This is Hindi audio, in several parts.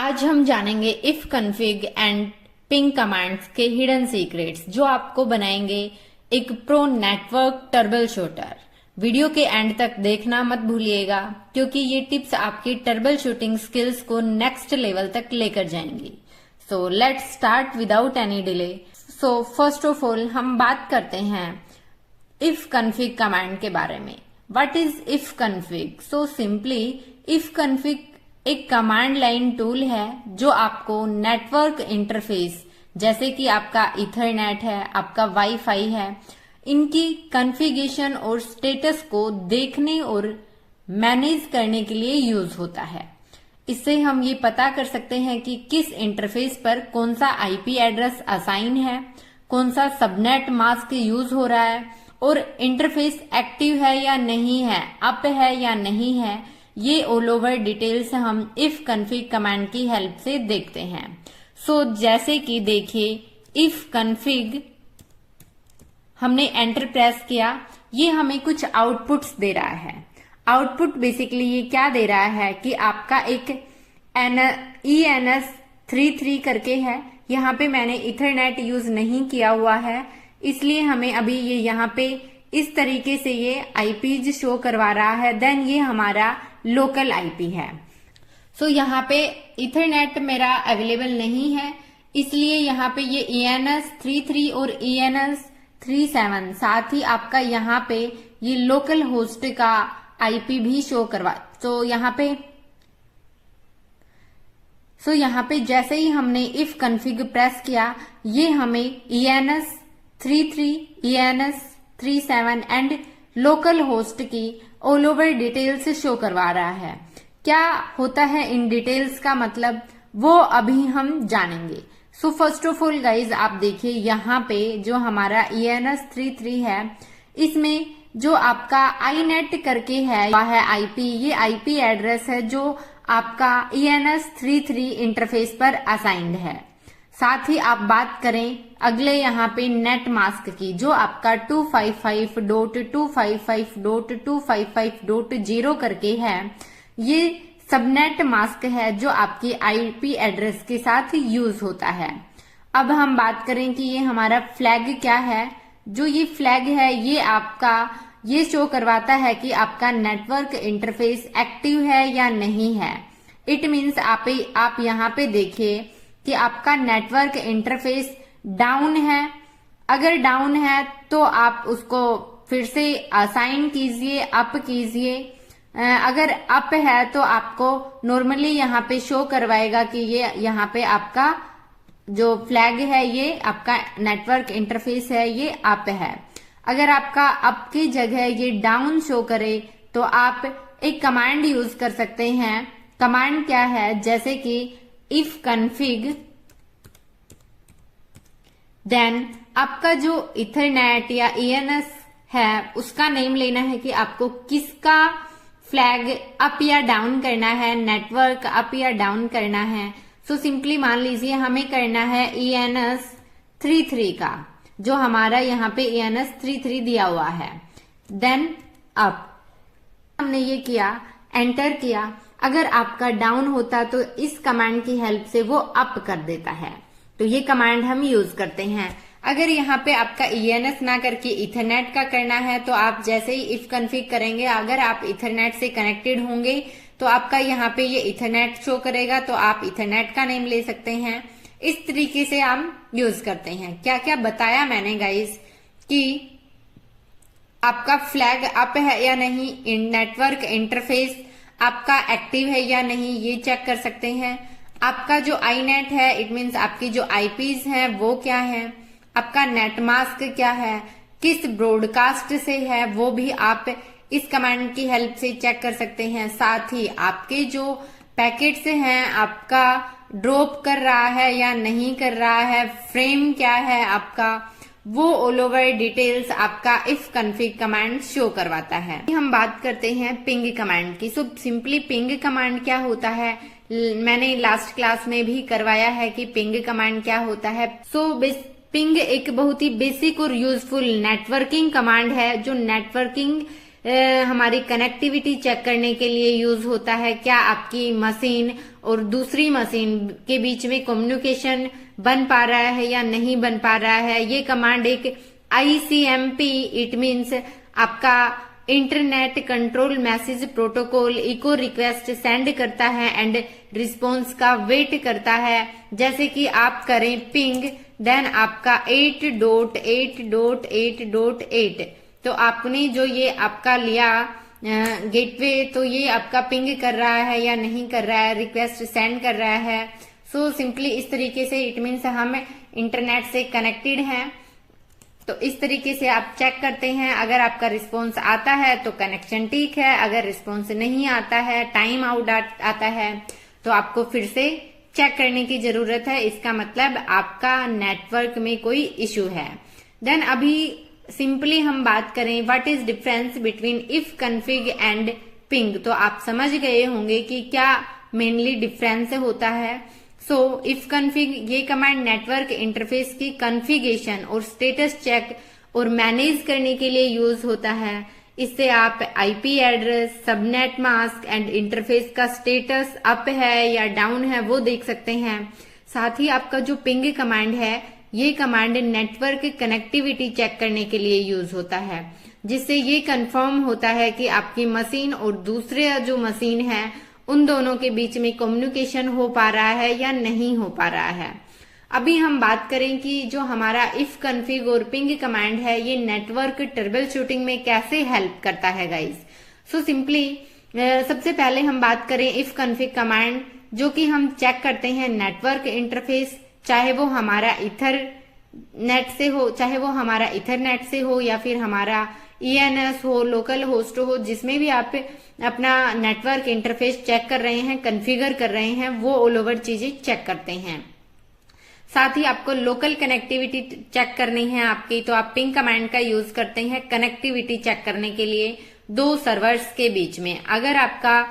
आज हम जानेंगे if config and ping commands के हिडन सीक्रेट्स जो आपको बनाएंगे एक pro network trouble shooter. Video के एंड तक देखना मत भूलिएगा क्योंकि ये टिप्स आपकी टर्बल शूटिंग स्किल्स को नेक्स्ट लेवल तक लेकर जाएंगी। So let's start without any delay. So first of all हम बात करते हैं इफ कन्फिग कमांड के बारे में। What is if config? So simply if config एक कमांड लाइन टूल है जो आपको नेटवर्क इंटरफेस जैसे कि आपका इथरनेट है, आपका वाईफाई है, इनकी कॉन्फ़िगरेशन और स्टेटस को देखने और मैनेज करने के लिए यूज होता है। इससे हम ये पता कर सकते हैं कि किस इंटरफेस पर कौन सा आईपी एड्रेस असाइन है, कौन सा सबनेट मास्क यूज हो रहा है और इंटरफेस एक्टिव है या नहीं है, अप है या नहीं है। ये ऑल ओवर डिटेल्स हम इफ कन्फिग कमांड की हेल्प से देखते हैं। सो जैसे कि देखिए इफ कन्फिग हमने एंटर प्रेस किया, ये हमें कुछ आउटपुट्स दे रहा है। आउटपुट बेसिकली ये क्या दे रहा है कि आपका एक ENS33 करके है। यहाँ पे मैंने इथरनेट यूज नहीं किया हुआ है, इसलिए हमें अभी ये यहाँ पे इस तरीके से ये आईपीज शो करवा रहा है। देन ये हमारा लोकल आईपी है। सो यहाँ पे इथरनेट मेरा अवेलेबल नहीं है, इसलिए यहाँ पे ये ENS33 और ENS37 साथ ही आपका यहाँ पे ये लोकल होस्ट का आईपी भी शो करवा। तो यहाँ पे जैसे ही हमने इफ कन्फिग प्रेस किया, ये हमें ENS33, ENS37 and local host की ऑल ओवर डिटेल्स शो करवा रहा है। क्या होता है इन डिटेल्स का मतलब, वो अभी हम जानेंगे। So first of all guys आप देखिए यहाँ पे जो हमारा ENS33 है, इसमें जो आपका आईनेट करके है वह है आईपी। ये आईपी एड्रेस है जो आपका ENS33 इंटरफेस पर असाइंड है। साथ ही आप बात करें अगले यहाँ पे नेट मास्क की, जो आपका 255.255.255.0 करके है। ये सबनेट मास्क है जो आपकी आईपी एड्रेस के साथ यूज होता है। अब हम बात करें कि ये हमारा फ्लैग क्या है। जो ये फ्लैग है ये आपका ये शो करवाता है कि आपका नेटवर्क इंटरफेस एक्टिव है या नहीं है। इट मीन्स आप यहाँ पे देखिए कि आपका नेटवर्क इंटरफेस डाउन है। अगर डाउन है तो आप उसको फिर से असाइन कीजिए, अप कीजिए। अगर अप है तो आपको नॉर्मली यहाँ पे शो करवाएगा कि ये यहाँ पे आपका जो फ्लैग है ये आपका नेटवर्क इंटरफेस है, ये अप है। अगर आपका अप की जगह ये डाउन शो करे तो आप एक कमांड यूज कर सकते हैं। कमांड क्या है, जैसे कि इफ कन्फिग देन आपका जो इथरनेट या ENS है उसका नेम लेना है कि आपको किसका फ्लैग अप या डाउन करना है, नेटवर्क अप या डाउन करना है। सो सिंपली मान लीजिए हमें करना है ENS33 का, जो हमारा यहाँ पे ENS33 दिया हुआ है। देन अप हमने ये किया, एंटर किया। अगर आपका डाउन होता तो इस कमांड की हेल्प से वो अप कर देता है, तो ये कमांड हम यूज करते हैं। अगर यहाँ पे आपका ENS ना करके इथरनेट का करना है तो आप जैसे ही इफ कन्फिग करेंगे, अगर आप इथरनेट से कनेक्टेड होंगे तो आपका यहाँ पे ये इथरनेट शो करेगा, तो आप इथरनेट का नेम ले सकते हैं। इस तरीके से हम यूज करते हैं। क्या क्या बताया मैंने गाइस कि आपका फ्लैग अप है या नहीं, नेटवर्क इंटरफेस आपका एक्टिव है या नहीं, ये चेक कर सकते हैं। आपका जो आईनेट है, इट मीन्स आपकी जो आईपीज हैं वो क्या है, आपका नेट मास्क क्या है, किस ब्रॉडकास्ट से है, वो भी आप इस कमांड की हेल्प से चेक कर सकते हैं। साथ ही आपके जो पैकेट्स हैं आपका ड्रॉप कर रहा है या नहीं कर रहा है, फ्रेम क्या है आपका, वो ऑल ओवर डिटेल्स आपका इफ कन्फिग कमांड शो करवाता है। हम बात करते हैं पिंग कमांड की। सो सिंपली पिंग कमांड क्या होता है, मैंने लास्ट क्लास में भी करवाया है कि पिंग कमांड क्या होता है। सो पिंग एक बहुत ही बेसिक और यूजफुल नेटवर्किंग कमांड है जो नेटवर्किंग हमारी कनेक्टिविटी चेक करने के लिए यूज होता है, क्या आपकी मशीन और दूसरी मशीन के बीच में कम्युनिकेशन बन पा रहा है या नहीं बन पा रहा है। ये कमांड एक ICMP, इट मीन्स आपका internet control message protocol echo request send करता है एंड रिस्पॉन्स का वेट करता है। जैसे कि आप करें पिंग, देन आपका 8.8.8.8, तो आपने जो ये आपका लिया गेटवे, तो ये आपका पिंग कर रहा है या नहीं कर रहा है, रिक्वेस्ट सेंड कर रहा है। सो सिंपली इस तरीके से इट मीन्स हम इंटरनेट से कनेक्टेड हैं। तो इस तरीके से आप चेक करते हैं, अगर आपका रिस्पॉन्स आता है तो कनेक्शन ठीक है, अगर रिस्पॉन्स नहीं आता है, टाइम आउट आता है, तो आपको फिर से चेक करने की जरूरत है। इसका मतलब आपका नेटवर्क में कोई इश्यू है। देन अभी सिंपली हम बात करें what is difference between if config and ping, तो आप समझ गए होंगे कि क्या मेनली डिफरेंस होता है। सो इफ कन्फिग ये कमांड नेटवर्क इंटरफेस की कॉन्फ़िगरेशन और स्टेटस चेक और मैनेज करने के लिए यूज होता है। इससे आप IP address, subnet mask and interface का स्टेटस अप है या डाउन है वो देख सकते हैं। साथ ही आपका जो पिंग कमांड है, ये कमांड नेटवर्क कनेक्टिविटी चेक करने के लिए यूज होता है, जिससे ये कंफर्म होता है कि आपकी मशीन और दूसरे जो मशीन है उन दोनों के बीच में कम्युनिकेशन हो पा रहा है या नहीं हो पा रहा है। अभी हम बात करें कि जो हमारा इफ कन्फिग और पिंग कमांड है ये नेटवर्क ट्रबल शूटिंग में कैसे हेल्प करता है गाइस। सो सिंपली सबसे पहले हम बात करें इफ कन्फिग कमांड, जो कि हम चेक करते हैं नेटवर्क इंटरफेस, चाहे वो हमारा इथरनेट से हो, चाहे वो हमारा इथरनेट से हो या फिर हमारा ENS हो, लोकल होस्ट हो, जिसमें भी आप अपना नेटवर्क इंटरफेस चेक कर रहे हैं, कॉन्फ़िगर कर रहे हैं, वो ऑल ओवर चीजें चेक करते हैं। साथ ही आपको लोकल कनेक्टिविटी चेक करनी है आपकी, तो आप पिंग कमांड का यूज करते हैं कनेक्टिविटी चेक करने के लिए दो सर्वर्स के बीच में। अगर आपका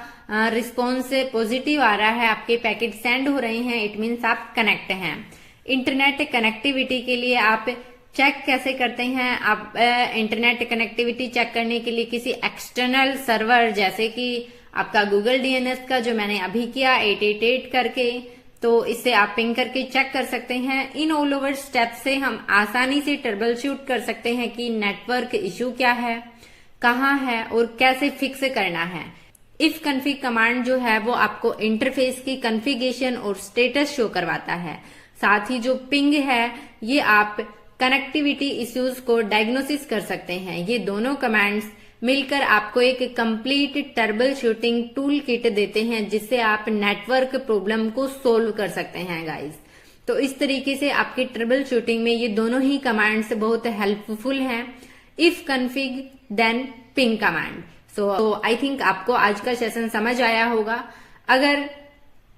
रिस्पॉन्स पॉजिटिव आ रहा है, आपके पैकेट सेंड हो रहे हैं, इट मीन्स आप कनेक्ट हैं। इंटरनेट कनेक्टिविटी के लिए आप चेक कैसे करते हैं, आप इंटरनेट कनेक्टिविटी चेक करने के लिए किसी एक्सटर्नल सर्वर, जैसे कि आपका गूगल DNS का जो मैंने अभी किया 888 करके, तो इससे आप पिंग करके चेक कर सकते हैं। इन ऑल ओवर स्टेप से हम आसानी से ट्रबल शूट कर सकते हैं कि नेटवर्क इश्यू क्या है, कहाँ है और कैसे फिक्स करना है। इफ कन्फिग कमांड जो है वो आपको इंटरफेस की कॉन्फ़िगरेशन और स्टेटस शो करवाता है। साथ ही जो पिंग है ये आप कनेक्टिविटी इश्यूज को डायग्नोसिस कर सकते हैं। ये दोनों कमांड्स मिलकर आपको एक complete trouble shooting tool kit देते हैं, जिससे आप नेटवर्क प्रॉब्लम को सोल्व कर सकते हैं गाइस। तो इस तरीके से आपके ट्रबल शूटिंग में ये दोनों ही कमांड्स बहुत हेल्पफुल हैं, ifconfig then ping command. So I think आपको आज का सेशन समझ आया होगा। अगर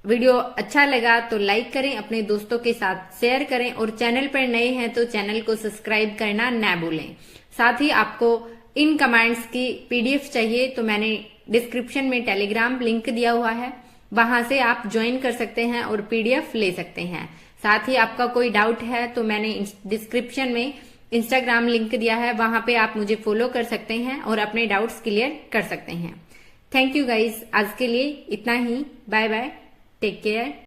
वीडियो अच्छा लगा तो लाइक करें, अपने दोस्तों के साथ शेयर करें और चैनल पर नए हैं तो चैनल को सब्सक्राइब करना ना भूलें। साथ ही आपको इन कमांड्स की PDF चाहिए तो मैंने डिस्क्रिप्शन में टेलीग्राम लिंक दिया हुआ है, वहां से आप ज्वाइन कर सकते हैं और PDF ले सकते हैं। साथ ही आपका कोई डाउट है तो मैंने डिस्क्रिप्शन में इंस्टाग्राम लिंक दिया है, वहां पे आप मुझे फॉलो कर सकते हैं और अपने डाउट्स क्लियर कर सकते हैं। थैंक यू गाइज, आज के लिए इतना ही। Bye bye, take care.